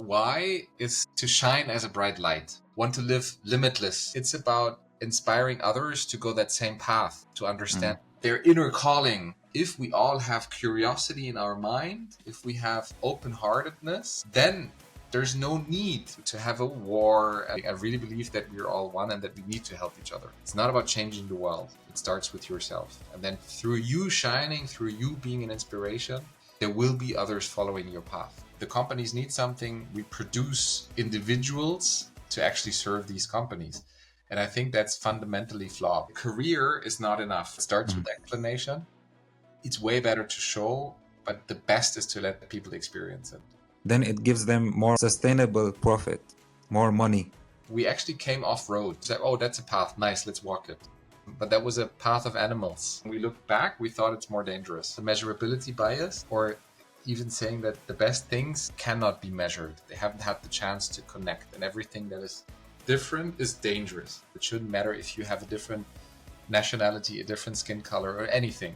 why is to shine as a bright light, want to live limitless. It's about inspiring others to go that same path, to understand their inner calling. If we all have curiosity in our mind, if we have open-heartedness, then there's no need to have a war. I really believe that we're all one and that we need to help each other. It's not about changing the world. It starts with yourself. And then through you shining, through you being an inspiration, there will be others following your path. The companies need something. We produce individuals to actually serve these companies. And I think that's fundamentally flawed. Career is not enough. It starts with explanation. It's way better to show, but the best is to let people experience it. Then it gives them more sustainable profit, more money. We actually came off road. Said, oh, that's a path. Nice, let's walk it. But that was a path of animals. When we looked back, we thought it's more dangerous. The measurability bias, or even saying that the best things cannot be measured. They haven't had the chance to connect, and everything that is different is dangerous. It shouldn't matter if you have a different nationality, a different skin color, or anything.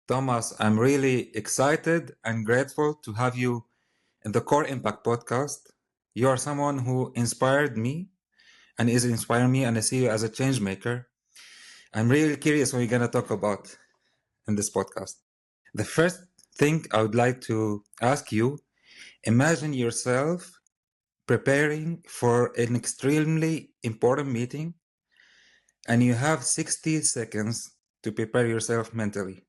Thomas, I'm really excited and grateful to have you in the Core Impact podcast. You are someone who inspired me and is inspiring me, and I see you as a change maker. I'm really curious what you're going to talk about in this podcast. The first thing I would like to ask you, imagine yourself preparing for an extremely important meeting and you have 60 seconds to prepare yourself mentally.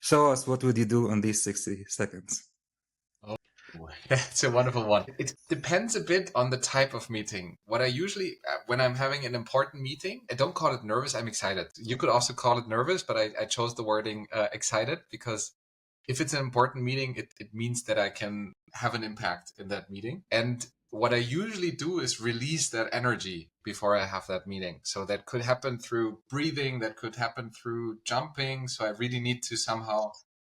Show us what would you do in these 60 seconds. Oh, that's a wonderful one. It depends a bit on the type of meeting. What I usually, when I'm having an important meeting, I don't call it nervous, I'm excited. You could also call it nervous, but I chose the wording excited because if it's an important meeting, it means that I can have an impact in that meeting. And what I usually do is release that energy before I have that meeting. So that could happen through breathing, that could happen through jumping. So I really need to somehow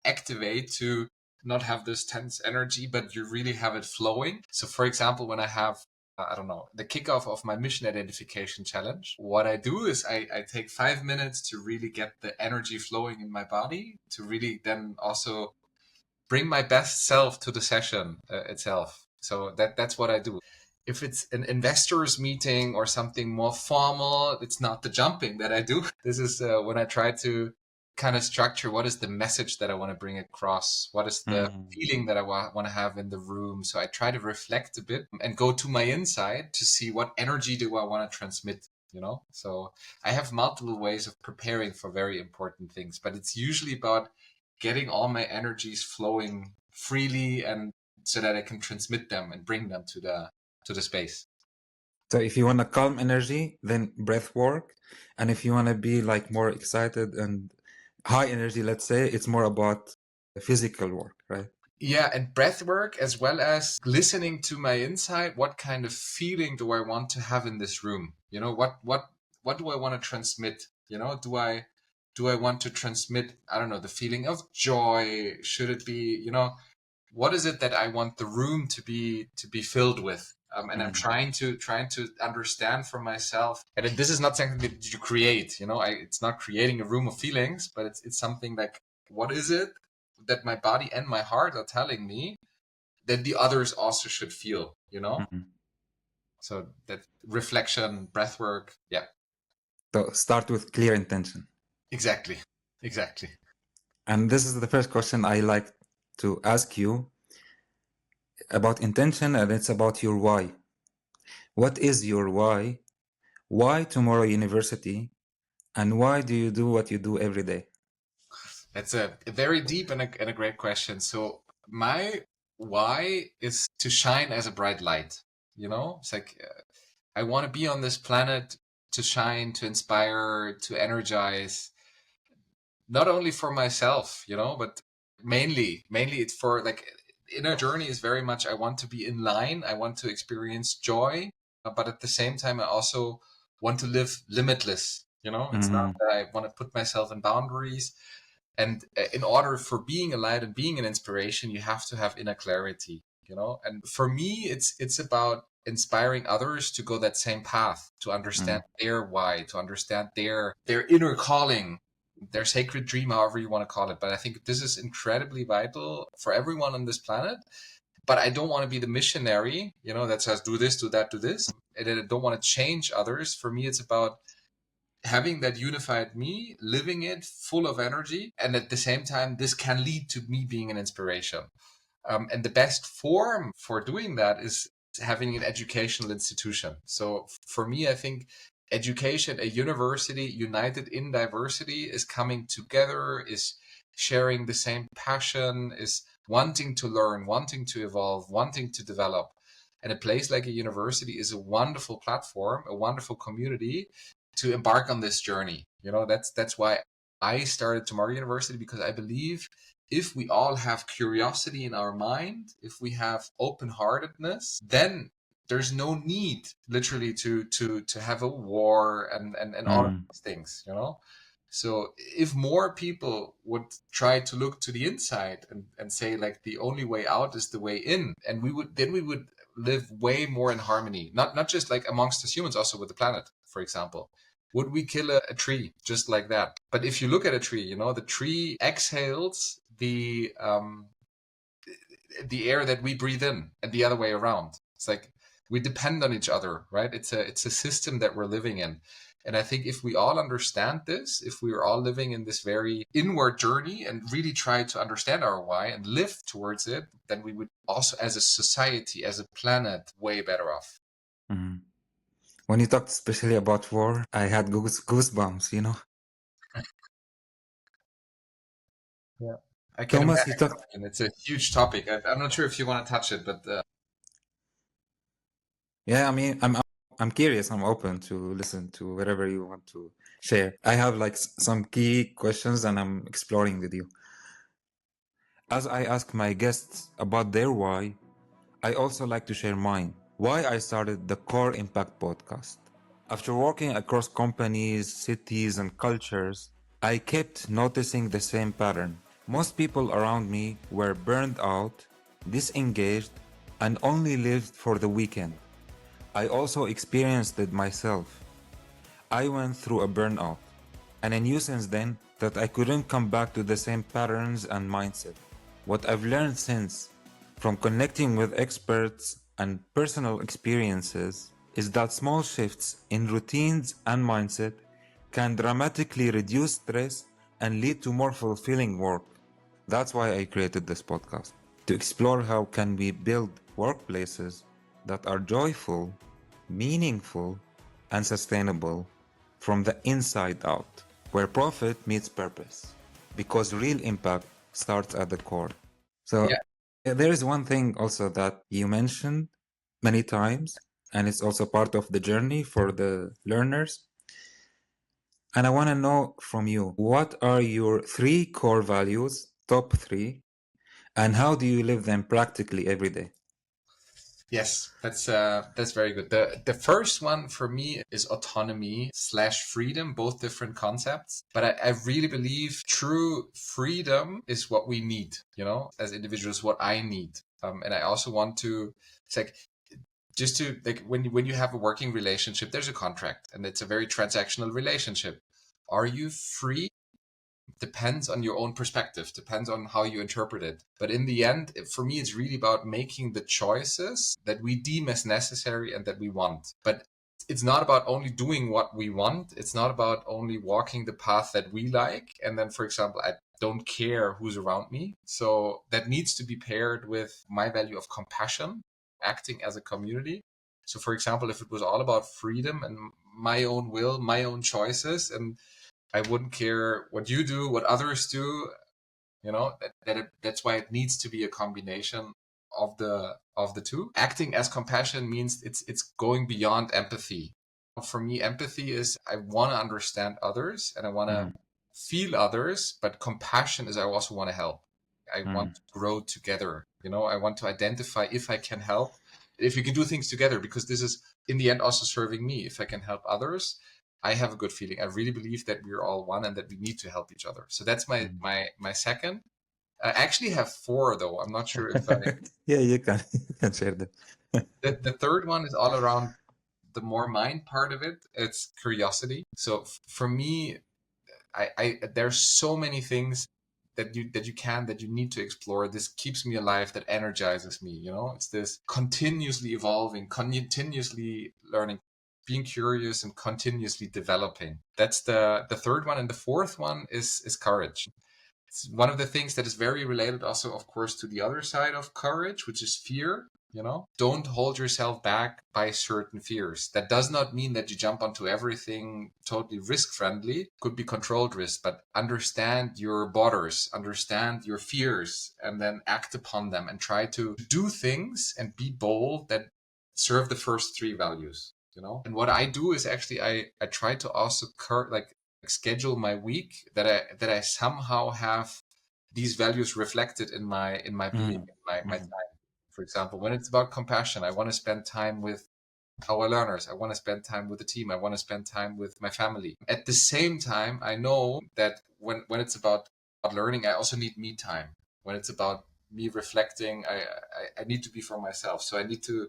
activate to not have this tense energy, but you really have it flowing. So for example, when I have the kickoff of my mission identification challenge, what I do is I take 5 minutes to really get the energy flowing in my body, to really then also bring my best self to the session itself. So that's what I do. If it's an investors meeting or something more formal, it's not the jumping that I do. This is when I try to kind of structure what is the message that I want to bring across, what is the feeling that I want to have in the room. So I try to reflect a bit and go to my inside to see what energy do I want to transmit, So I have multiple ways of preparing for very important things, but it's usually about getting all my energies flowing freely and so that I can transmit them and bring them to the space. So if you want a calm energy, then breath work. And if you want to be like more excited and high energy, let's say, it's more about physical work, right? Yeah, and breath work as well as listening to my inside. What kind of feeling do I want to have in this room? What do I want to transmit? Do I want to transmit, the feeling of joy? Should it be, what is it that I want the room to be filled with? And I'm trying to understand for myself. And this is not something that you create, it's not creating a room of feelings, but it's something like, what is it that my body and my heart are telling me that the others also should feel, So that reflection, breath work. Yeah. So start with clear intention. Exactly. And this is the first question I like to ask you about intention, and it's about your why. What is your why? Why Tomorrow University? And why do you do what you do every day? That's a very deep and a great question. So my why is to shine as a bright light. It's like I want to be on this planet to shine, to inspire, to energize, not only for myself, but mainly it's for like inner journey is very much I want to be in line. I want to experience joy, but at the same time, I also want to live limitless. It's not that I want to put myself in boundaries. And in order for being a light and being an inspiration, you have to have inner clarity, And for me, it's about inspiring others to go that same path, to understand their why, to understand their inner calling, their sacred dream, however you want to call it. But I think this is incredibly vital for everyone on this planet. But I don't want to be the missionary, that says do this, do that, do this. And I don't want to change others. For me, it's about having that unified me, living it full of energy. And at the same time, this can lead to me being an inspiration. And the best form for doing that is having an educational institution. So for me, I think education, a university united in diversity, is coming together, is sharing the same passion, is wanting to learn, wanting to evolve, wanting to develop. And a place like a university is a wonderful platform, a wonderful community to embark on this journey. That's why I started Tomorrow University, because I believe if we all have curiosity in our mind, if we have open-heartedness, then there's no need literally to have a war and all of these things, So if more people would try to look to the inside and say like the only way out is the way in, and we would live way more in harmony, not just like amongst us humans, also with the planet, for example. Would we kill a tree just like that? But if you look at a tree, the tree exhales the air that we breathe in, and the other way around. It's like we depend on each other, right? It's a system that we're living in. And I think if we all understand this, if we are all living in this very inward journey and really try to understand our why and live towards it, then we would also, as a society, as a planet, way better off. When you talked especially about war, I had goosebumps, Yeah, I can Thomas, you imagine. talked. And it's a huge topic. I'm not sure if you want to touch it, but Yeah, I mean, I'm curious. I'm open to listen to whatever you want to share. I have like some key questions, and I'm exploring with you. As I ask my guests about their why, I also like to share mine. Why I started the Core Impact podcast. After working across companies, cities, and cultures, I kept noticing the same pattern. Most people around me were burned out, disengaged, and only lived for the weekend. I also experienced it myself. I went through a burnout, and I knew since then that I couldn't come back to the same patterns and mindset. What I've learned since, from connecting with experts and personal experiences, is that small shifts in routines and mindset can dramatically reduce stress and lead to more fulfilling work. That's why I created this podcast, to explore how can we build workplaces that are joyful, meaningful, and sustainable from the inside out, where profit meets purpose, because real impact starts at the core. So there is one thing also that you mentioned many times, and it's also part of the journey for the learners. And I want to know from you, what are your 3 core values, top 3, and how do you live them practically every day? Yes, that's very good. The first one for me is autonomy/freedom, both different concepts. But I really believe true freedom is what we need, as individuals, what I need. And I also want to, it's like, just to like when you have a working relationship, there's a contract and it's a very transactional relationship. Are you free? Depends on your own perspective, depends on how you interpret it. But in the end, for me, it's really about making the choices that we deem as necessary and that we want. But it's not about only doing what we want. It's not about only walking the path that we like. And then, for example, I don't care who's around me. So that needs to be paired with my value of compassion, acting as a community. So, for example, if it was all about freedom and my own will, my own choices, and I wouldn't care what you do, what others do, that's why it needs to be a combination of the two. Acting as compassion means it's going beyond empathy. For me, empathy is I want to understand others and I want to feel others, but compassion is I also want to help. I want to grow together. I want to identify if I can help, if we can do things together, because this is in the end also serving me. If I can help others, I have a good feeling. I really believe that we're all one and that we need to help each other. So that's my second. I actually have four, though. I'm not sure if I. Yeah, you can share that. The third one is all around the more mind part of it. It's curiosity. So for me, I there's so many things that you need to explore. This keeps me alive, that energizes me, it's this continuously evolving, continuously learning, being curious and continuously developing. That's the third one. And the fourth one is courage. It's one of the things that is very related also, of course, to the other side of courage, which is fear. Don't hold yourself back by certain fears. That does not mean that you jump onto everything totally risk friendly. Could be controlled risk, but understand your borders, understand your fears, and then act upon them and try to do things and be bold that serve the first three values. And what I do is actually I try to also schedule my week that I somehow have these values reflected in my being, Mm, my mm, time. For example, when it's about compassion, I want to spend time with our learners. I want to spend time with the team. I want to spend time with my family. At the same time, I know that when it's about learning, I also need me time. When it's about me reflecting, I need to be for myself. So I need to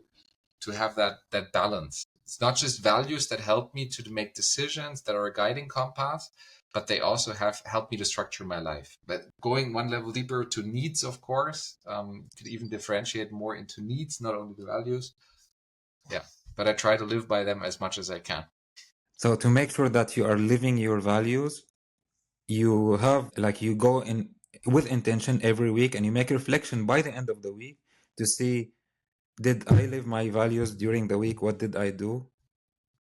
have that balance. It's not just values that help me to make decisions that are a guiding compass, but they also have helped me to structure my life. But going one level deeper to needs, of course, could even differentiate more into needs, not only the values. Yeah, but I try to live by them as much as I can. So to make sure that you are living your values, you have you go in with intention every week and you make a reflection by the end of the week to see, did I live my values during the week? What did I do?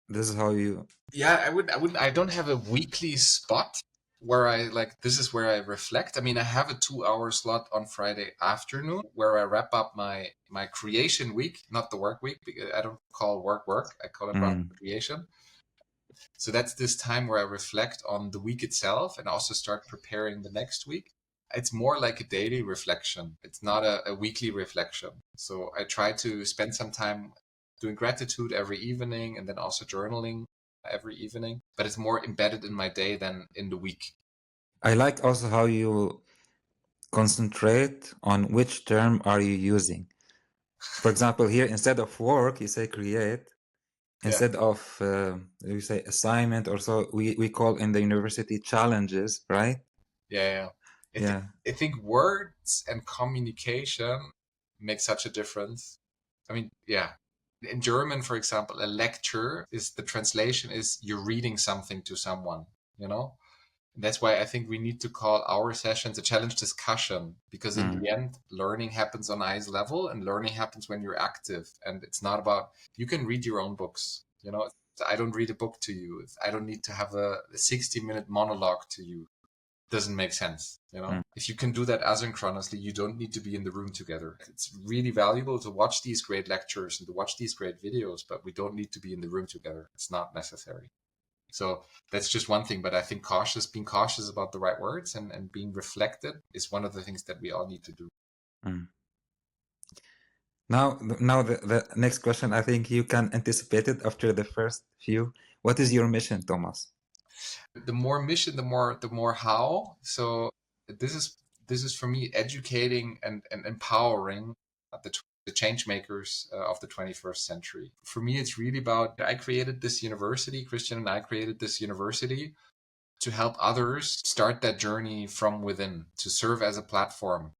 This is how you. Yeah, I don't have a weekly spot where this is where I reflect. I mean, I have a 2 hour slot on Friday afternoon where I wrap up my creation week, not the work week, because I don't call work. I call it about Mm, creation. So that's this time where I reflect on the week itself and also start preparing the next week. It's more like a daily reflection. It's not a weekly reflection. So I try to spend some time doing gratitude every evening and then also journaling every evening. But it's more embedded in my day than in the week. I like also how you concentrate on which term are you using. For example, here instead of work, you say create. Yeah. Instead of we say assignment or so, we call in the university challenges, right? Yeah. Yeah. I think words and communication make such a difference. I mean, yeah. In German, for example, a lecture is the translation is you're reading something to someone, you know? And that's why I think we need to call our sessions a challenge discussion, because in Mm, the end, learning happens on eyes level and learning happens when you're active. And it's not about, you can read your own books, I don't read a book to you. I don't need to have a 60-minute monologue to you. Doesn't make sense. mm. If you can do that asynchronously, you don't need to be in the room together. It's really valuable to watch these great lectures and to watch these great videos, but we don't need to be in the room together. It's not necessary. So that's just one thing. But I think being cautious about the right words and being reflected is one of the things that we all need to do. Mm. Now the next question, I think you can anticipate it after the first few. What is your mission, Thomas? The more mission, the more how. So this is for me educating and empowering the change makers of the 21st century. For me, it's really about, I created this university, Christian and I created this university to help others start that journey from within, to serve as a platform.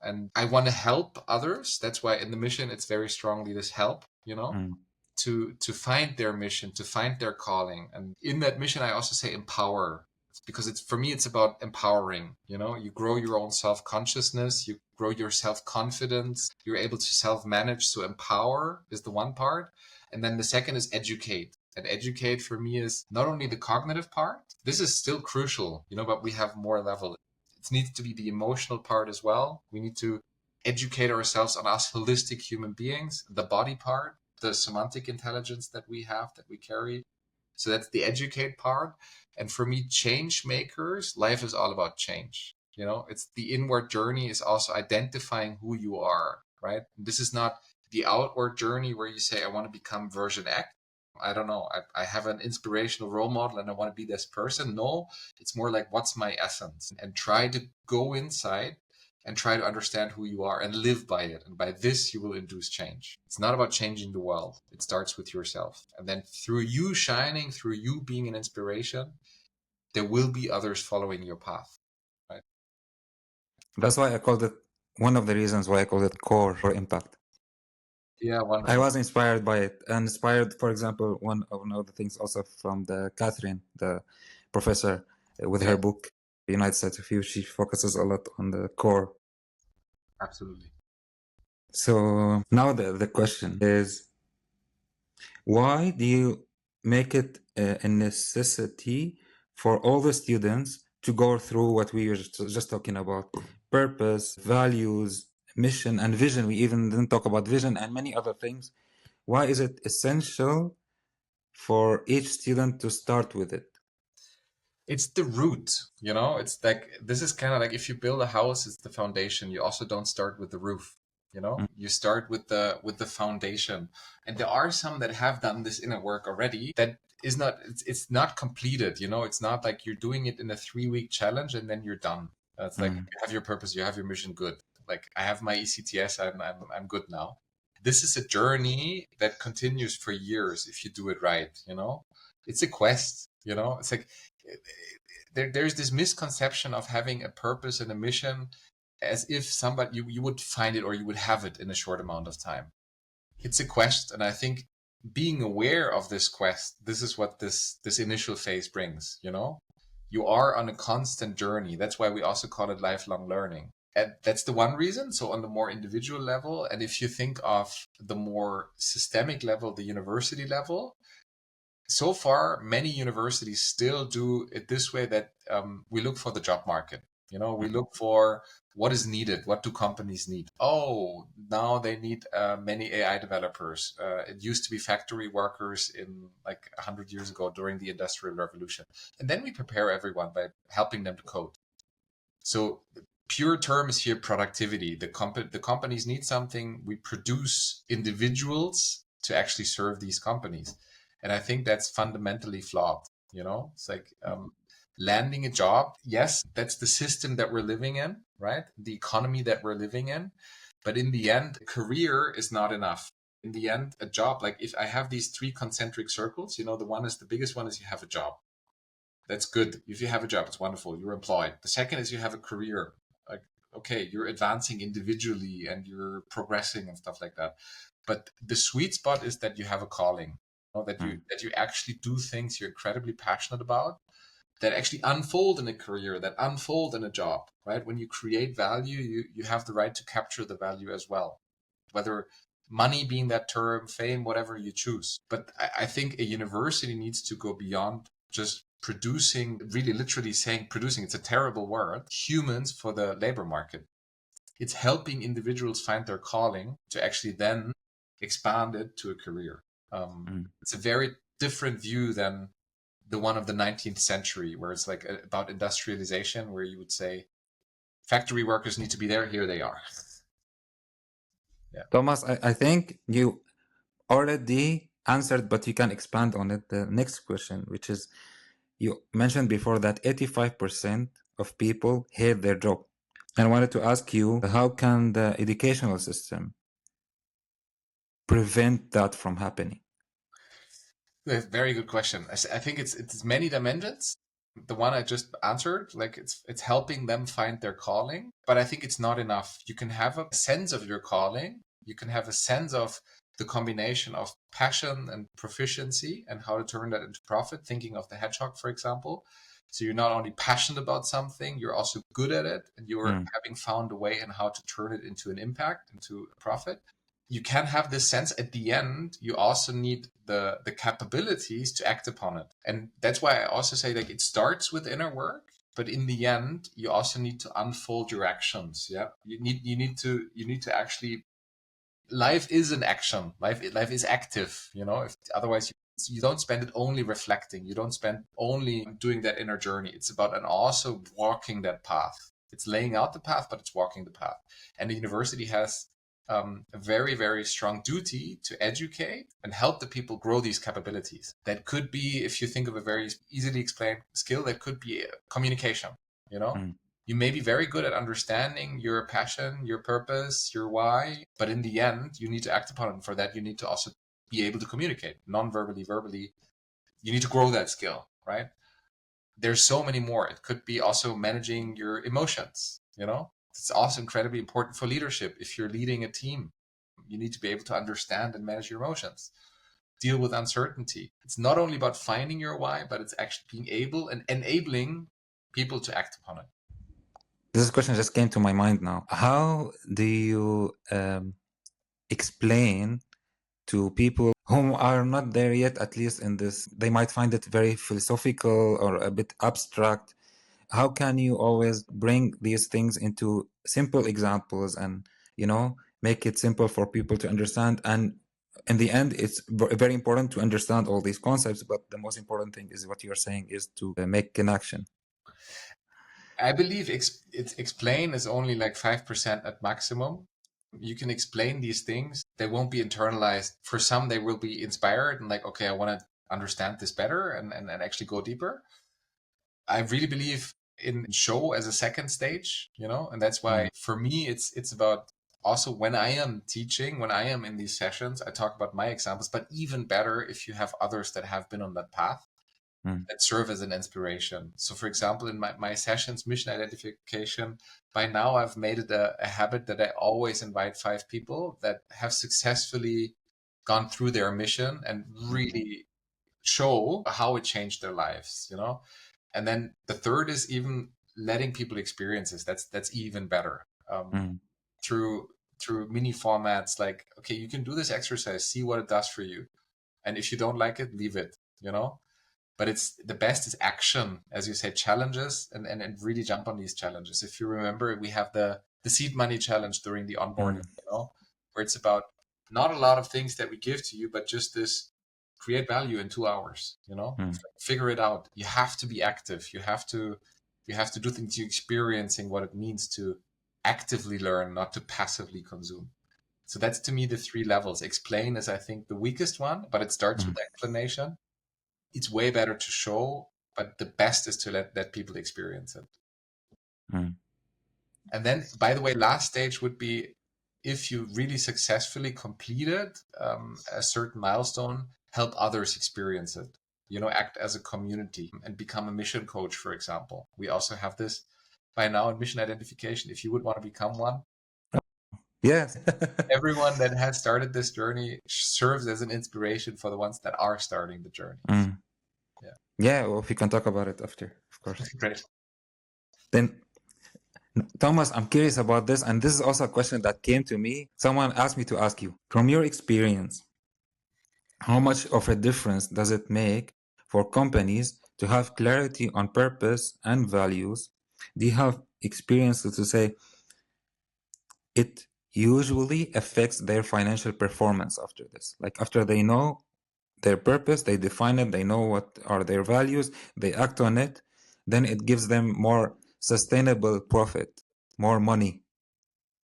And I want to help others. That's why in the mission, it's very strongly this help, Mm, to find their mission, to find their calling. And in that mission, I also say empower, because it's, for me, it's about empowering. You grow your own self-consciousness, you grow your self-confidence, you're able to self-manage. So empower is the one part. And then the second is educate. And educate for me is not only the cognitive part. This is still crucial, but we have more level. It needs to be the emotional part as well. We need to educate ourselves on us holistic human beings, the body part, the semantic intelligence that we have, that we carry. So that's the educate part. And for me, change makers, life is all about change. It's the inward journey is also identifying who you are, right? This is not the outward journey where you say, I want to become version X. I don't know. I have an inspirational role model and I want to be this person. No, it's more like, what's my essence? And try to go inside and try to understand who you are and live by it. And by this, you will induce change. It's not about changing the world. It starts with yourself. And then through you shining, through you being an inspiration, there will be others following your path. Right? That's why I called it, one of the reasons why I called it core or impact. Yeah, I wonderful. was inspired by it, and inspired, for example, one of the things also from the Catherine, the professor, with her Yeah, book, The United States of You. She focuses a lot on the core. absolutely. So now the question is, why do you make it a necessity for all the students to go through what we were just talking about? Purpose, values, mission, and vision. We even didn't talk about vision and many other things. Why is it essential for each student to start with it? It's the root, it's like, this is kind of like, if you build a house, it's the foundation. You also don't start with the roof. Mm, You start with the foundation. And there are some that have done this inner work already, that is not, it's not completed. It's not like you're doing it in a 3-week challenge and then you're done. It's like, mm, you have your purpose, you have your mission, good. Like, I have my ECTS, I'm good now. This is a journey that continues for years if you do it right. It's a quest. It's like, there's this misconception of having a purpose and a mission, as if somebody, you would find it or you would have it in a short amount of time. It's a quest, and I think being aware of this quest, this is what this initial phase brings. You are on a constant journey. That's why we also call it lifelong learning. And that's the one reason. So on the more individual level, and if you think of the more systemic level, the university level, so far, many universities still do it this way, that we look for the job market. We mm, look for what is needed. What do companies need? Oh, now they need many AI developers. It used to be factory workers in like 100 years ago during the Industrial Revolution. And then we prepare everyone by helping them to code. So pure term is here productivity. The companies need something. We produce individuals to actually serve these companies. And I think that's fundamentally flawed. It's like, landing a job. Yes, that's the system that we're living in, right? The economy that we're living in. But in the end, a career is not enough. In the end, a job, like if I have these 3 concentric circles, the biggest one is you have a job. That's good. If you have a job, it's wonderful. You're employed. The second is you have a career. Like, okay, you're advancing individually and you're progressing and stuff like that. But the sweet spot is that you have a calling, mm, that you actually do things you're incredibly passionate about, that actually unfold in a career, that unfold in a job, right? When you create value, you have the right to capture the value as well. Whether money being that term, fame, whatever you choose. But I think a university needs to go beyond just producing, really literally saying producing, it's a terrible word, humans for the labor market. It's helping individuals find their calling to actually then expand it to a career. mm. It's a very different view than the one of the 19th century, where it's like about industrialization, where you would say factory workers need to be there, here they are. Yeah. Thomas, I think you already answered, but you can expand on it. The next question, which is, you mentioned before that 85% of people hate their job. And I wanted to ask you, how can the educational system prevent that from happening? Very good question. I think it's many dimensions. The one I just answered, like it's helping them find their calling, but I think it's not enough. You can have a sense of your calling. You can have a sense of the combination of passion and proficiency and how to turn that into profit. Thinking of the hedgehog, for example. So you're not only passionate about something, you're also good at it, and you're Mm, having found a way in how to turn it into an impact, into a profit. You can have this sense. At the end, you also need the capabilities to act upon it. And that's why I also say, like, it starts with inner work, but in the end, you also need to unfold your actions. Yeah. You need to actually, life is an action. Life is active, if otherwise you don't spend it only reflecting. You don't spend only doing that inner journey. It's about, and also walking that path. It's laying out the path, but it's walking the path. And the university has a very, very strong duty to educate and help the people grow these capabilities. That could be, if you think of a very easily explained skill, that could be communication, you know, mm, You may be very good at understanding your passion, your purpose, your why, but in the end, you need to act upon it. And for that, you need to also be able to communicate non-verbally, verbally. You need to grow that skill, right? There's so many more. It could be also managing your emotions, you know? It's also incredibly important for leadership. If you're leading a team, you need to be able to understand and manage your emotions, deal with uncertainty. It's not only about finding your why, but it's actually being able and enabling people to act upon it. This question just came to my mind now. How do you explain to people who are not there yet, at least in this, they might find it very philosophical or a bit abstract. How can you always bring these things into simple examples and, make it simple for people to understand? And in the end, it's very important to understand all these concepts, but the most important thing is what you're saying is to make connection. I believe it's explain is only like 5% at maximum. You can explain these things. They won't be internalized. For some, they will be inspired and like, okay, I want to understand this better and actually go deeper. I really believe in show as a second stage, and that's why for me, it's about also when I am teaching, when I am in these sessions, I talk about my examples, but even better if you have others that have been on that path that serve as an inspiration. So for example, in my sessions, mission identification, by now I've made it a habit that I always invite 5 people that have successfully gone through their mission and really show how it changed their lives, And then the third is even letting people experiences. That's even better. Through mini formats like, okay, you can do this exercise, see what it does for you. And if you don't like it, leave it, But it's the best is action, as you say, challenges and really jump on these challenges. If you remember, we have the seed money challenge during the onboarding, where it's about not a lot of things that we give to you, but just this create value in 2 hours, figure it out. You have to be active. You have to do things. You're experiencing what it means to actively learn, not to passively consume. So that's to me the 3 levels. Explain is, I think, the weakest one, but it starts with explanation. It's way better to show, but the best is to let people experience it. And then, by the way, last stage would be if you really successfully completed a certain milestone, help others experience it. Act as a community and become a mission coach, for example. We also have this by now in mission identification. If you would want to become one, yes, everyone that has started this journey serves as an inspiration for the ones that are starting the journey. Yeah, well, we can talk about it after, of course. Great. Then, Thomas, I'm curious about this, and this is also a question that came to me. Someone asked me to ask you, from your experience, how much of a difference does it make for companies to have clarity on purpose and values? Do you have experience to say it usually affects their financial performance after this? Like after they know their purpose, they define it, they know what are their values, they act on it, then it gives them more sustainable profit, more money.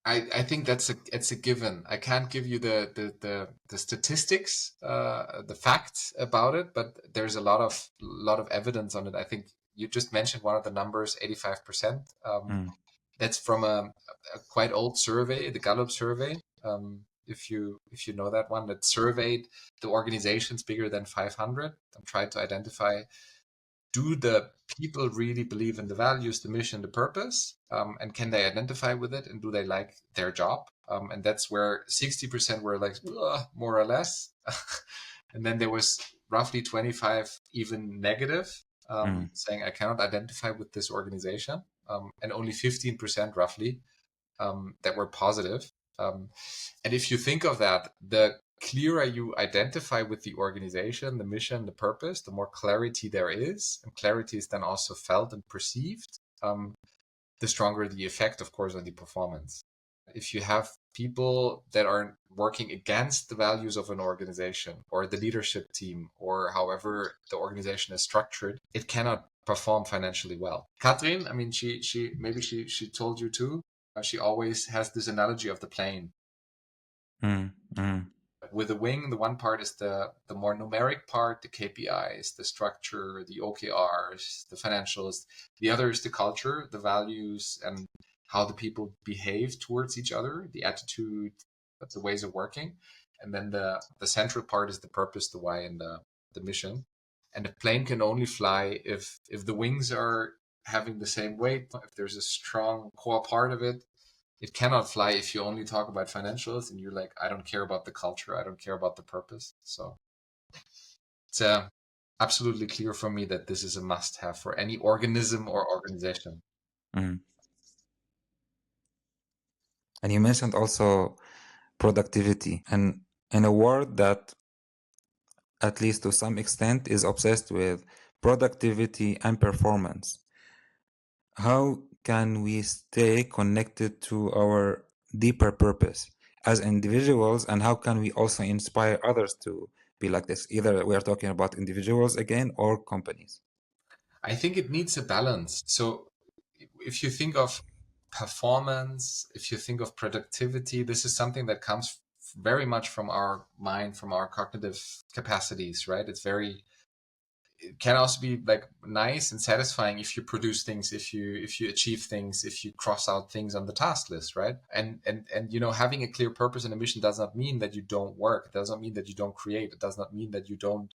I think it's a given. I can't give you the statistics, the facts about it, but there's a lot of evidence on it. I think you just mentioned one of the numbers, 85%. That's from a quite old survey, the Gallup survey. If you know that one, that surveyed the organizations bigger than 500 and tried to identify, do the people really believe in the values, the mission, the purpose, and can they identify with it, and do they like their job? And that's where 60% were like, more or less. And then there was roughly 25 even negative, saying I cannot identify with this organization, and only 15% roughly that were positive. And if you think of that, the clearer you identify with the organization, the mission, the purpose, the more clarity there is, and clarity is then also felt and perceived, the stronger the effect, of course, on the performance. If you have people that are working against the values of an organization or the leadership team or however the organization is structured, it cannot perform financially well. Katrin, I mean, she told you too. She always has this analogy of the plane. With the wing, the one part is the more numeric part, the KPIs, the structure, the OKRs, the financials. The other is the culture, the values, and how the people behave towards each other, the attitude, the ways of working. And then the central part is the purpose, the why, and the mission. And the plane can only fly if the wings are having the same weight, if there's a strong core part of it. It cannot fly if you only talk about financials and you're like, I don't care about the culture, I don't care about the purpose. So it's absolutely clear for me that this is a must have for any organism or organization. Mm. And you mentioned also productivity, and in a world that, at least to some extent, is obsessed with productivity and performance, how can we stay connected to our deeper purpose as individuals, and how can we also inspire others to be like this? Either we are talking about individuals again or companies. I think it needs a balance. So if you think of performance, if you think of productivity, this is something that comes very much from our mind, from our cognitive capacities, right? It can also be like nice and satisfying if you produce things, if you achieve things, if you cross out things on the task list, right? And having a clear purpose and a mission does not mean that you don't work. It does not mean that you don't create. It does not mean that you don't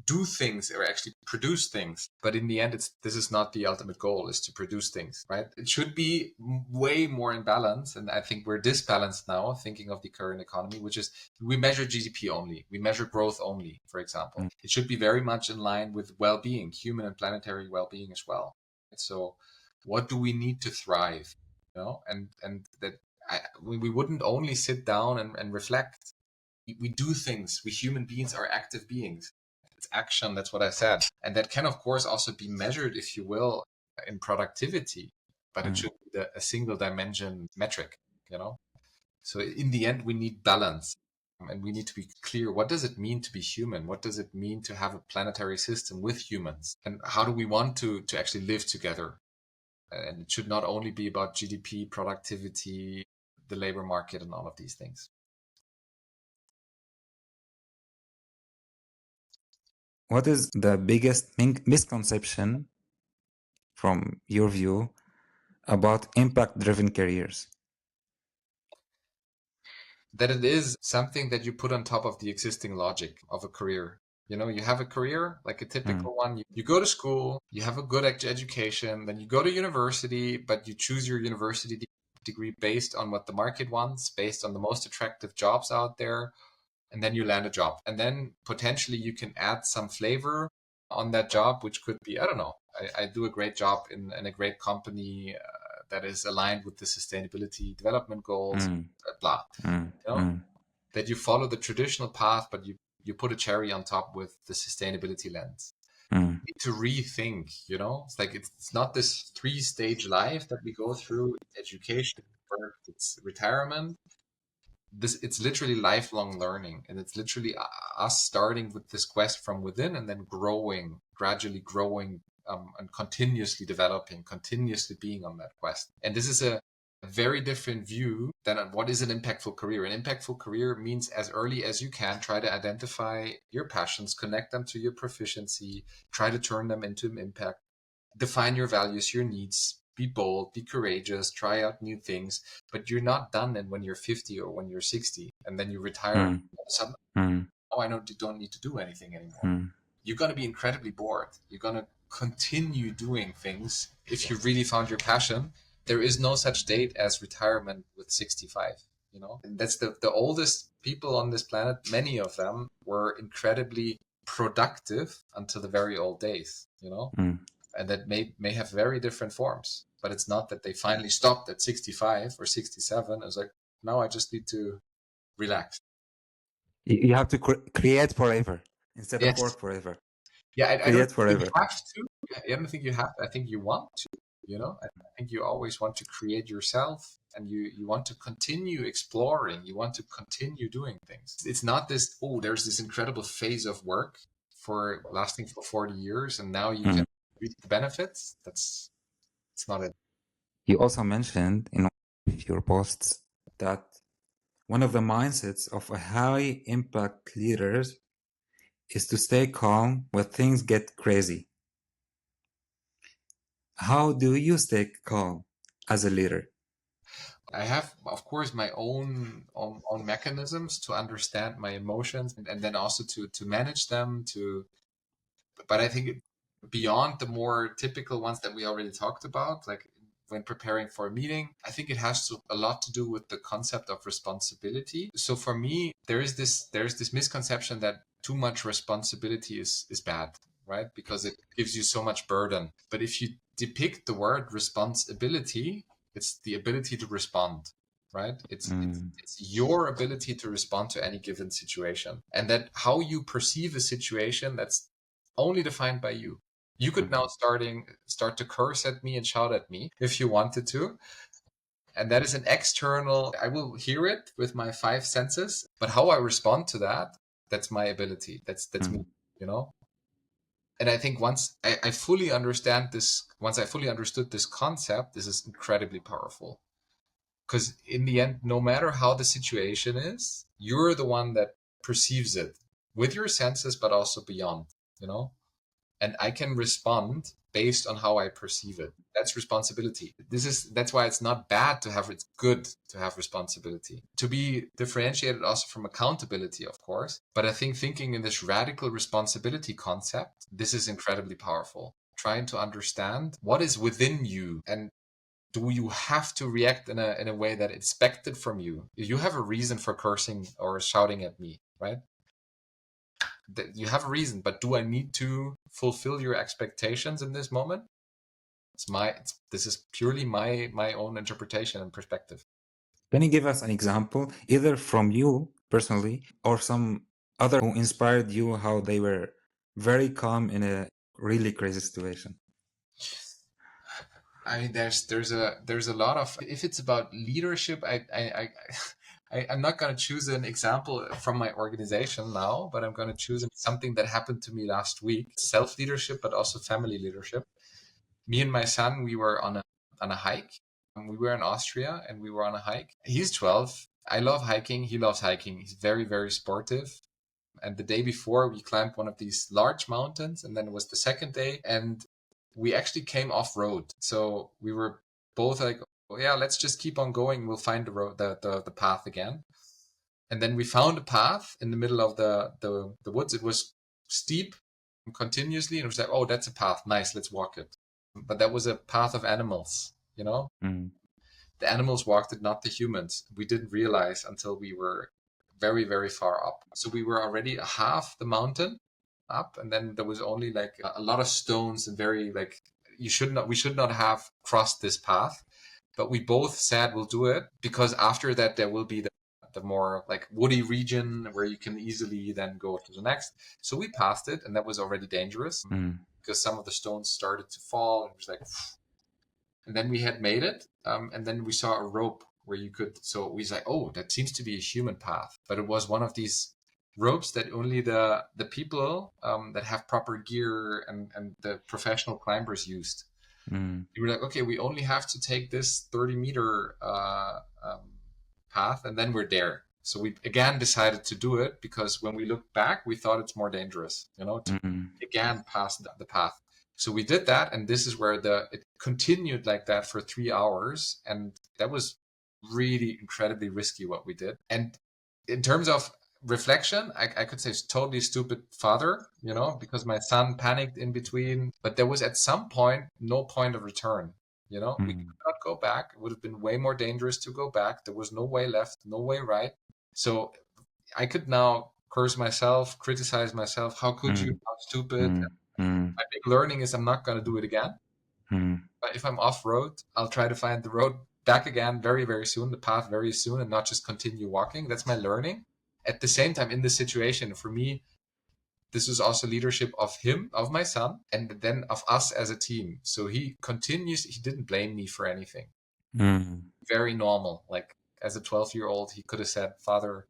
do things or actually produce things. But in the end, this is not the ultimate goal, is to produce things, right? It should be way more in balance. And I think we're disbalanced now, thinking of the current economy, which is we measure GDP only, we measure growth only, for example. It should be very much in line with well-being, human and planetary well-being as well. So what do we need to thrive? And that we wouldn't only sit down and reflect. We do things. We human beings are active beings. It's action. That's what I said. And that can, of course, also be measured, if you will, in productivity, but it should be a single dimension metric. So in the end, we need balance, and we need to be clear. What does it mean to be human? What does it mean to have a planetary system with humans? And how do we want to actually live together? And it should not only be about GDP, productivity, the labor market, and all of these things. What is the biggest misconception from your view about impact-driven careers? That it is something that you put on top of the existing logic of a career. You have a career, like a typical one. You go to school, you have a good education, then you go to university, but you choose your university degree based on what the market wants, based on the most attractive jobs out there, and then you land a job. And then potentially you can add some flavor on that job, which could be, I don't know, I do a great job in a great company that is aligned with the sustainability development goals, blah. That you follow the traditional path, but you put a cherry on top with the sustainability lens. You need to rethink, it's like it's not this 3-stage life that we go through: education, work, it's retirement. It's literally lifelong learning, and it's literally us starting with this quest from within and then gradually growing, and continuously developing, continuously being on that quest. And this is a very different view than what is an impactful career. An impactful career means, as early as you can, try to identify your passions, connect them to your proficiency, try to turn them into an impact, define your values, your needs, be bold, be courageous, try out new things. But you're not done then when you're 50 or when you're 60 and then you retire and all of a sudden, I know you don't need to do anything anymore. You're going to be incredibly bored. You're going to continue doing things if you really found your passion. There is no such date as retirement with 65, and that's the oldest people on this planet. Many of them were incredibly productive until the very old days, and that may have very different forms. But it's not that they finally stopped at 65 or 67. It's like, now I just need to relax. You have to create forever instead of work forever. Yeah, I don't think you have to. I don't think you have to. I think you want to. I think you always want to create yourself, and you want to continue exploring. You want to continue doing things. It's not this, there's this incredible phase of work lasting for 40 years, and now you can reap the benefits. It's not it. You also mentioned in your posts that one of the mindsets of a high impact leaders is to stay calm when things get crazy. How do you stay calm as a leader? I have, of course, my own mechanisms to understand my emotions, and then also to manage them. But I think beyond the more typical ones that we already talked about, like when preparing for a meeting, I think it has a lot to do with the concept of responsibility. So for me, there's this misconception that too much responsibility is bad, right? Because it gives you so much burden. But if you depict the word responsibility, it's the ability to respond, right? It's your ability to respond to any given situation, and that how you perceive a situation, that's only defined by you. You could now start to curse at me and shout at me if you wanted to. And that is an external, I will hear it with my five senses, but how I respond to that, that's my ability. That's me, you know? And I think once I fully understand this, once I fully understood this concept, this is incredibly powerful. Because in the end, no matter how the situation is, you're the one that perceives it with your senses, but also beyond, you know? And I can respond based on how I perceive it. That's responsibility. That's why it's not bad to have, it's good to have responsibility. To be differentiated also from accountability, of course. But I think thinking in this radical responsibility concept, this is incredibly powerful. Trying to understand what is within you, and do you have to react in a way that it's expected from you? You have a reason for cursing or shouting at me, right? You have a reason, but do I need to fulfill your expectations in this moment? This is purely my own interpretation and perspective. Can you give us an example, either from you personally or some other who inspired you, how they were very calm in a really crazy situation? I mean, there's a lot of, if it's about leadership, I'm not going to choose an example from my organization now, but I'm going to choose something that happened to me last week. Self leadership, but also family leadership. Me and my son, we were on a hike. We were in Austria and we were on a hike. He's 12. I love hiking. He loves hiking. He's very, very sportive. And the day before, we climbed one of these large mountains, and then it was the second day, and we actually came off road. So we were both like, oh, yeah, let's just keep on going. We'll find the road, the path again. And then we found a path in the middle of the woods. It was steep continuously, and it was like, oh, that's a path. Nice, let's walk it. But that was a path of animals, you know? The animals walked it, not the humans. We didn't realize until we were very, very far up. So we were already half the mountain up, and then there was only like a lot of stones and very like, we should not have crossed this path. But we both said we'll do it because after that there will be the more like woody region where you can easily then go to the next. So we passed it, and that was already dangerous because some of the stones started to fall. And it was like, and then we had made it, and then we saw a rope where you could. So we was like, oh, that seems to be a human path, but it was one of these ropes that only the people that have proper gear and the professional climbers used. You were like, okay, we only have to take this 30-meter path, and then we're there. So we again decided to do it because when we looked back, we thought it's more dangerous, to again pass the path. So we did that, and this is where it continued like that for 3 hours, and that was really incredibly risky what we did. And in terms of reflection, I could say it's totally stupid father, because my son panicked in between, but there was at some point no point of return. We could not go back. It would have been way more dangerous to go back. There was no way left, no way right. So I could now curse myself, criticize myself. How could you? How stupid. My big learning is I'm not going to do it again. But if I'm off road, I'll try to find the road back again very, very soon, the path very soon, and not just continue walking. That's my learning. At the same time, in this situation, for me, this was also leadership of him, of my son, and then of us as a team. So he didn't blame me for anything. Very normal. Like as a 12-year-old, he could have said, Father,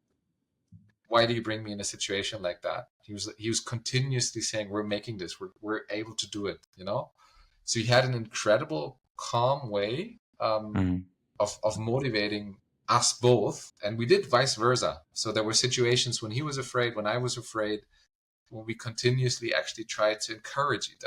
why do you bring me in a situation like that? He was continuously saying, we're making this, we're able to do it, So he had an incredible calm way of motivating us both, and we did vice versa. So there were situations when he was afraid, when I was afraid, when we continuously actually tried to encourage each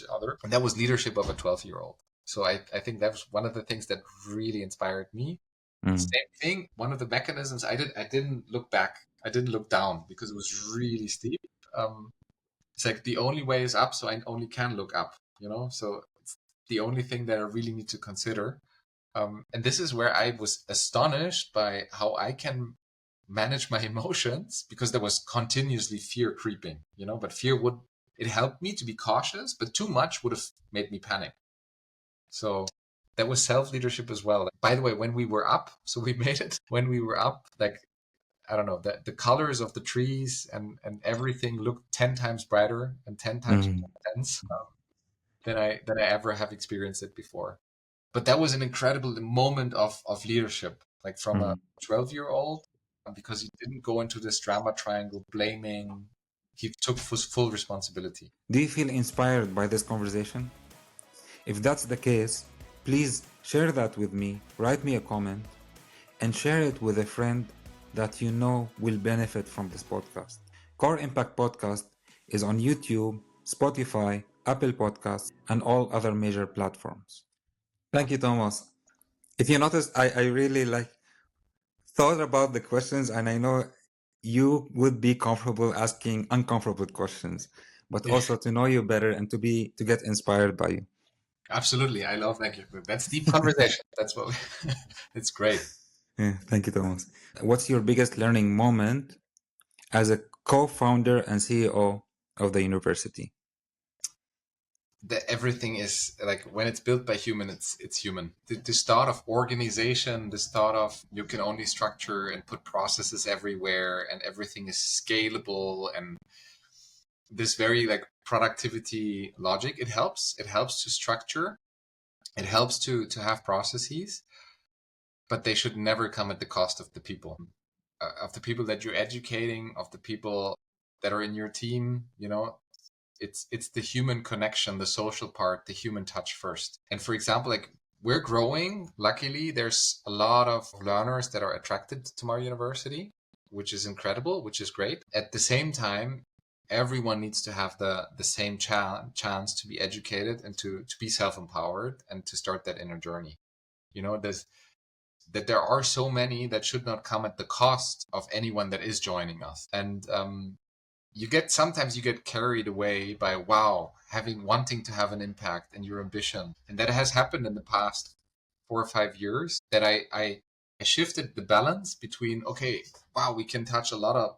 other. And that was leadership of a 12-year-old. So I think that was one of the things that really inspired me. Mm. Same thing. One of the mechanisms I didn't look back. I didn't look down because it was really steep. It's like the only way is up, so I only can look up, So it's the only thing that I really need to consider. And this is where I was astonished by how I can manage my emotions, because there was continuously fear creeping, but it helped me to be cautious, but too much would have made me panic. So that was self-leadership as well. By the way, when we were up, so we made it, when we were up, like, I don't know, the colors of the trees and everything looked 10 times brighter and 10 times Mm. more intense than I ever have experienced it before. But that was an incredible moment of leadership, like from a Mm. 12-year-old, because he didn't go into this drama triangle blaming. He took full responsibility. Do you feel inspired by this conversation? If that's the case, please share that with me, write me a comment, and share it with a friend that you know will benefit from this podcast. Core Impact Podcast is on YouTube, Spotify, Apple Podcasts, and all other major platforms. Thank you, Thomas. If you noticed, I really thought about the questions, and I know you would be comfortable asking uncomfortable questions, but Yeah, also to know you better and to get inspired by you. absolutely. I love that. That's deep conversation. That's what it's great. Yeah, thank you, Thomas. What's your biggest learning moment as a co-founder and CEO of the university? That everything is like, when it's built by human, it's human. This thought of organization, this thought of you can only structure and put processes everywhere and everything is scalable, and this very like productivity logic, it helps to structure, it helps to have processes, but they should never come at the cost of the people, of the people that you're educating, of the people that are in your team. It's the human connection, the social part, the human touch first. And for example, like, we're growing. Luckily, there's a lot of learners that are attracted to my university, which is incredible, which is great. At the same time, everyone needs to have the same chance to be educated and to be self-empowered and to start that inner journey. There's that there are so many that should not come at the cost of anyone that is joining us. And sometimes you get carried away by wanting to have an impact and your ambition. And that has happened in the past 4 or 5 years, that I shifted the balance between, okay, wow, we can touch a lot of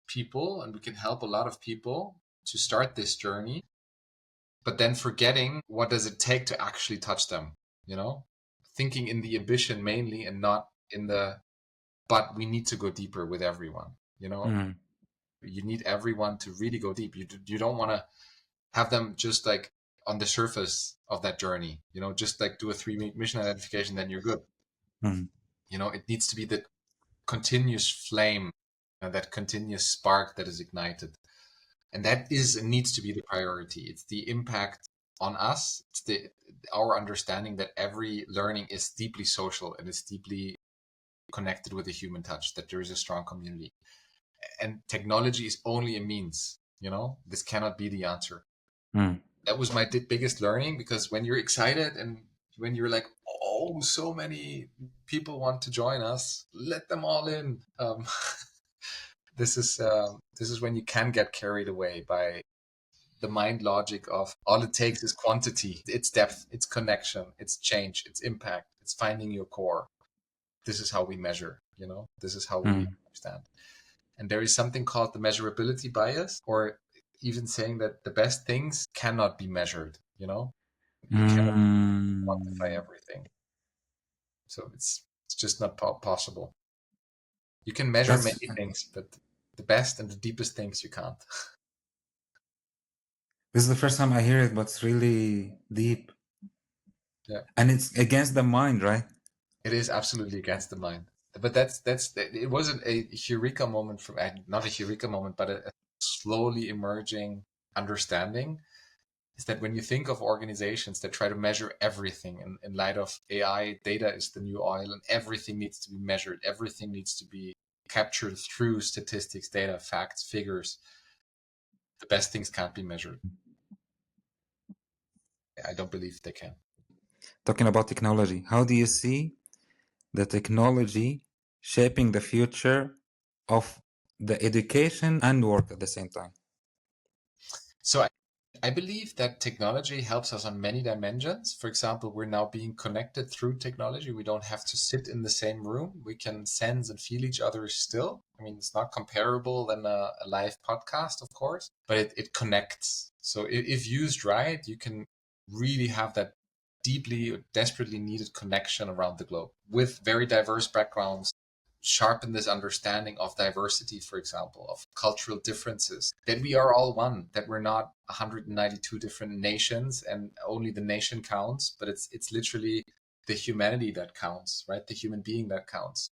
people and we can help a lot of people to start this journey, but then forgetting what does it take to actually touch them, thinking in the ambition mainly and not in but we need to go deeper with everyone. Mm. You need everyone to really go deep. You don't want to have them just like on the surface of that journey, just like do a 3 mission identification, then you're good. Mm. It needs to be the continuous flame and that continuous spark that is ignited. And that needs to be the priority. It's the impact on us. It's our understanding that every learning is deeply social and is deeply connected with the human touch, that there is a strong community. And technology is only a means, this cannot be the answer. Mm. That was my biggest learning, because when you're excited and when you're like, oh, so many people want to join us, let them all in. This is when you can get carried away by the mind logic of all it takes is quantity, it's depth, it's connection, it's change, it's impact, it's finding your core. This is how we measure, this is how we Mm. understand. And there is something called the measurability bias, or even saying that the best things cannot be measured, you cannot quantify Mm. everything. So it's just not possible. You can measure That's many things, but the best and the deepest things you can't. This is the first time I hear it, but it's really deep. Yeah, And it's against the mind, right? it is absolutely against the mind. But it wasn't a eureka moment not a eureka moment, but a slowly emerging understanding is that when you think of organizations that try to measure everything in light of AI, data is the new oil and everything needs to be measured, everything needs to be captured through statistics, data, facts, figures. The best things can't be measured. I don't believe they can. Talking about technology, how do you see the technology shaping the future of the education and work at the same time? So I believe that technology helps us on many dimensions. For example, we're now being connected through technology. We don't have to sit in the same room. We can sense and feel each other still. I mean, it's not comparable than a live podcast, of course, but it connects. So if used right, you can really have that deeply, desperately needed connection around the globe with very diverse backgrounds, sharpen this understanding of diversity, for example, of cultural differences, that we are all one, that we're not 192 different nations and only the nation counts, but it's literally the humanity that counts, right? The human being that counts.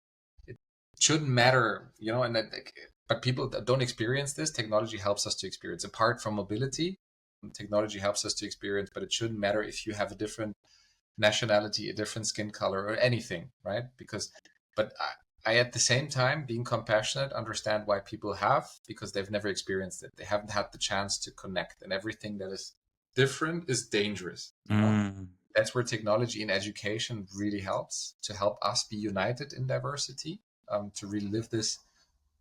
It shouldn't matter, and but people that don't experience this, technology helps us to experience. Apart from mobility, technology helps us to experience, but it shouldn't matter if you have a different nationality, a different skin color, or anything, right? But I at the same time, being compassionate, understand why people have, because they've never experienced it. They haven't had the chance to connect, and everything that is different is dangerous. That's where technology in education really helps to help us be united in diversity, to really live this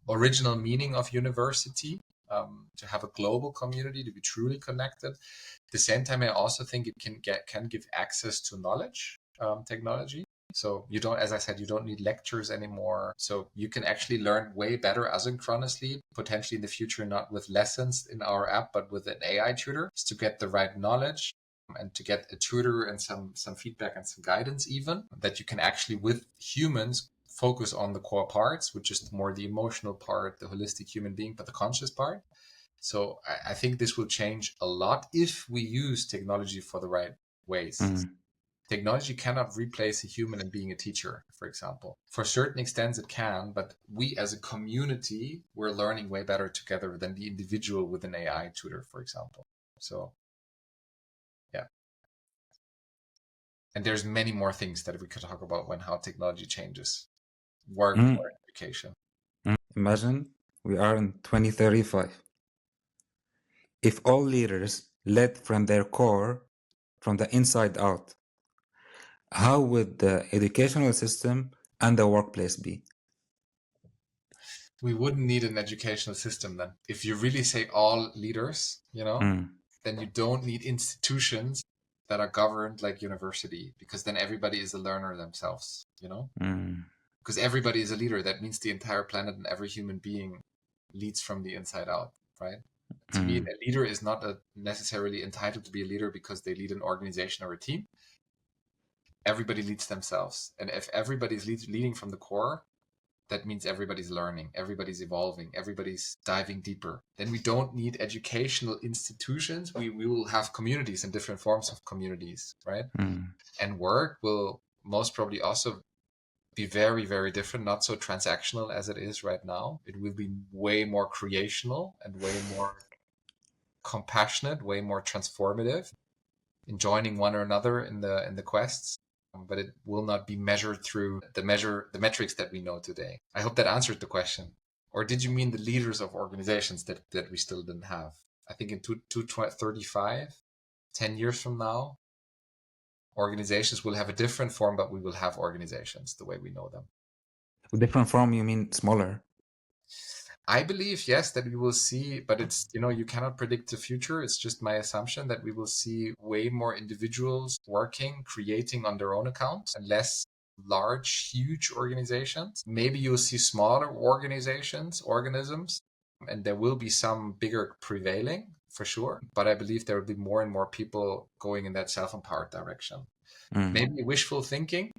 original meaning of university, to have a global community, to be truly connected. At the same time, I also think it can give access to knowledge, technology. So you don't, as I said, you don't need lectures anymore. So you can actually learn way better asynchronously, potentially in the future, not with lessons in our app, but with an AI tutor, to get the right knowledge and to get a tutor and some feedback and some guidance, even that you can actually with humans focus on the core parts, which is more the emotional part, the holistic human being, but the conscious part. So I think this will change a lot if we use technology for the right ways. Technology cannot replace a human in being a teacher, for example. For certain extents it can, but we as a community, we're learning way better together than the individual with an AI tutor, for example. So, yeah. And there's many more things that we could talk about when how technology changes work or education. Imagine we are in 2035. If all leaders led from their core, from the inside out, how would the educational system and the workplace be? We wouldn't need an educational system then. If you really say all leaders, then you don't need institutions that are governed like university, because then everybody is a learner themselves, because everybody is a leader. That means the entire planet and every human being leads from the inside out, right? To me, a leader is not necessarily entitled to be a leader because they lead an organization or a team. Everybody leads themselves. And if everybody's leading from the core, that means everybody's learning, everybody's evolving, everybody's diving deeper. Then we don't need educational institutions. We will have communities and different forms of communities, right? And work will most probably also be very, very different, not so transactional as it is right now. It will be way more creational and way more compassionate, way more transformative, in joining one or another in the quests. But it will not be measured through the metrics that we know today. I hope that answered the question. Or did you mean the leaders of organizations that we still didn't have? I think in 2035, 10 years from now, organizations will have a different form, but we will have organizations the way we know them. Different form, you mean smaller? I believe, yes, that we will see, but it's, you cannot predict the future. It's just my assumption that we will see way more individuals working, creating on their own account, and less large, huge organizations. Maybe you'll see smaller organisms, and there will be some bigger prevailing for sure. But I believe there will be more and more people going in that self-empowered direction. Maybe wishful thinking.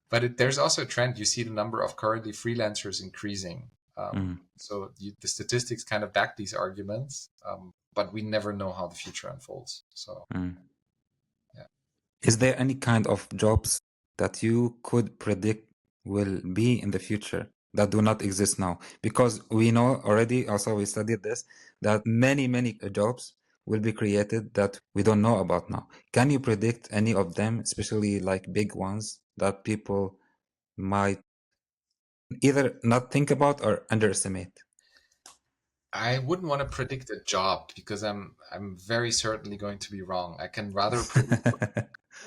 But there's also a trend. You see the number of currently freelancers increasing. So the statistics kind of back these arguments, but we never know how the future unfolds. So, yeah. Is there any kind of jobs that you could predict will be in the future? that do not exist now, because we know already, also we studied this, that many jobs will be created that we don't know about now. Can you predict any of them, especially like big ones that people might either not think about or underestimate? I wouldn't want to predict a job because I'm very certainly going to be wrong. I can rather predict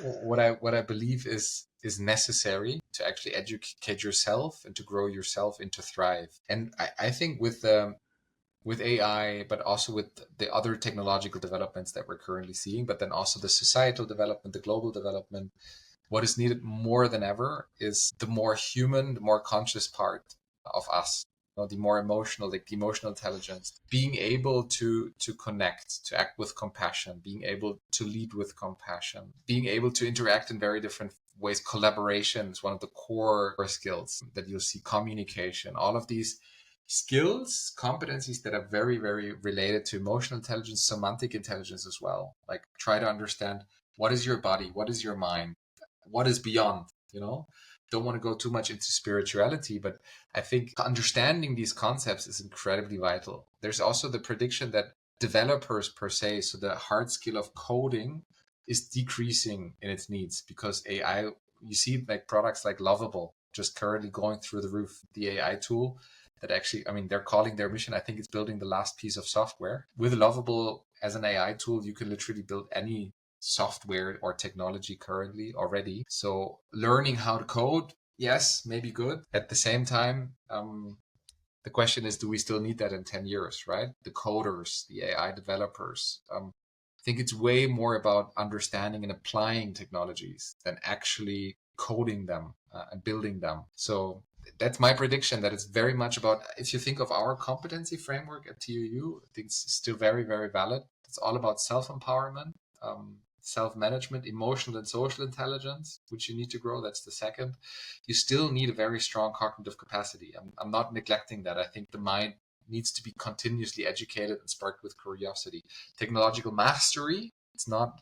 what I believe is necessary to actually educate yourself and to grow yourself and to thrive. And I think with AI, but also with the other technological developments that we're currently seeing, but then also the societal development, the global development, what is needed more than ever is the more human, the more conscious part of us. The more emotional, like the emotional intelligence, being able to connect, to act with compassion, being able to lead with compassion, being able to interact in very different ways. Collaboration is one of the core skills that you'll see. Communication, all of these skills, competencies that are very, very related to emotional intelligence, semantic intelligence as well. Like try to understand what is your body, what is your mind, what is beyond, don't want to go too much into spirituality, but I think understanding these concepts is incredibly vital. There's also the prediction that developers per se, so the hard skill of coding is decreasing in its needs because AI, you see like products like Lovable just currently going through the roof. The AI tool that actually, I mean, they're calling their mission, I think it's building the last piece of software. With Lovable as an AI tool, you can literally build any software or technology currently already. So learning how to code, yes, maybe good. At the same time, the question is, do we still need that in 10 years, right? The coders, the AI developers. I think it's way more about understanding and applying technologies than actually coding them and building them. So that's my prediction, that it's very much about, if you think of our competency framework at TUU, I think it's still very, very valid. It's all about self-empowerment, self-management, emotional and social intelligence, which you need to grow. That's the second. You still need a very strong cognitive capacity. I'm not neglecting that. I think the mind needs to be continuously educated and sparked with curiosity. Technological mastery, it's not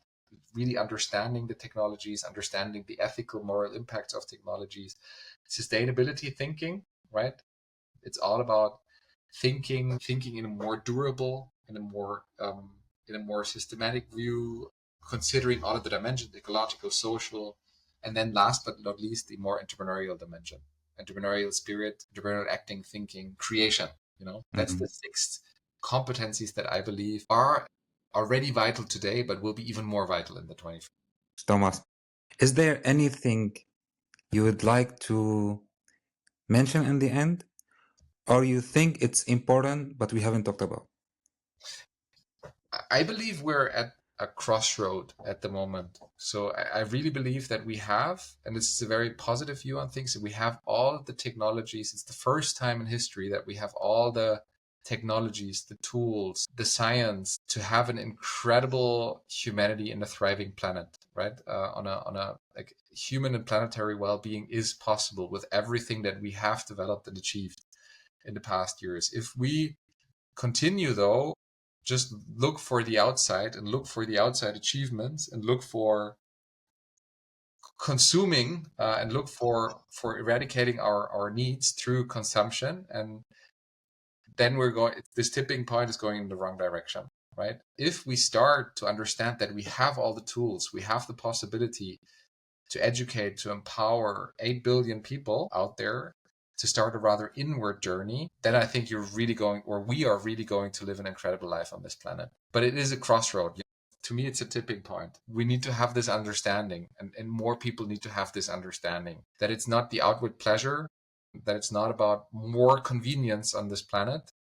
really understanding the technologies, understanding the ethical, moral impacts of technologies. Sustainability thinking, right? It's all about thinking in a more durable, in a more systematic view, considering all of the dimensions, ecological, social, and then last but not least, the more entrepreneurial dimension, entrepreneurial spirit, entrepreneurial acting, thinking, creation. That's the six competencies that I believe are already vital today, but will be even more vital in the 21st. Thomas, is there anything you would like to mention in the end, or you think it's important but we haven't talked about? I believe we're at a crossroad at the moment. So I really believe that we have, and this is a very positive view on things, that we have all the technologies. It's the first time in history that we have all the technologies, the tools, the science to have an incredible humanity in a thriving planet, right? On a like human and planetary well-being is possible with everything that we have developed and achieved in the past years. If we continue though, just look for the outside and look for the outside achievements and look for consuming and look for eradicating our needs through consumption, and then this tipping point is going in the wrong direction, right? If we start to understand that we have all the tools, we have the possibility to educate, to empower 8 billion people out there to start a rather inward journey, then I think we are really going to live an incredible life on this planet. But it is a crossroad. To me, it's a tipping point. We need to have this understanding, and more people need to have this understanding that it's not the outward pleasure, that it's not about more convenience on this planet,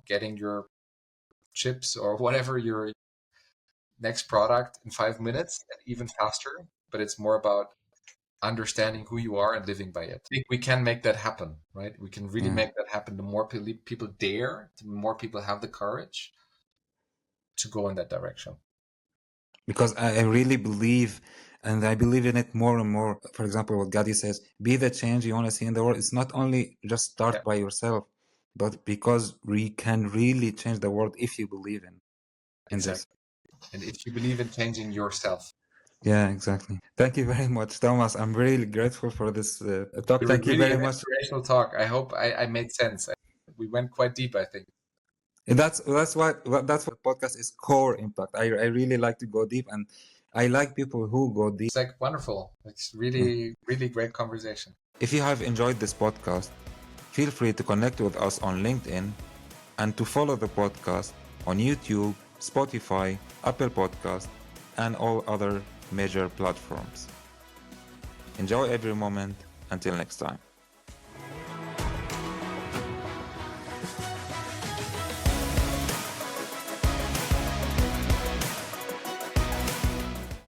getting your chips or whatever your next product in 5 minutes and even faster, but it's more about understanding who you are and living by it. I think we can make that happen, right? We can really make that happen. The more people dare, the more people have the courage to go in that direction. Because I really believe, and I believe in it more and more. For example, what Gadi says, be the change you want to see in the world. It's not only just start by yourself, but because we can really change the world if you believe in Exactly. this. And if you believe in changing yourself. Yeah, exactly. Thank you very much, Thomas. I'm really grateful for this talk. Thank you Really very an much. inspirational talk. I hope I made sense. We went quite deep, I think. And that's what podcast is, core impact. I really like to go deep, and I like people who go deep. It's like wonderful. It's Yeah. really, really great conversation. If you have enjoyed this podcast, feel free to connect with us on LinkedIn and to follow the podcast on YouTube, Spotify, Apple Podcast, and all other major platforms. Enjoy every moment. Until next time.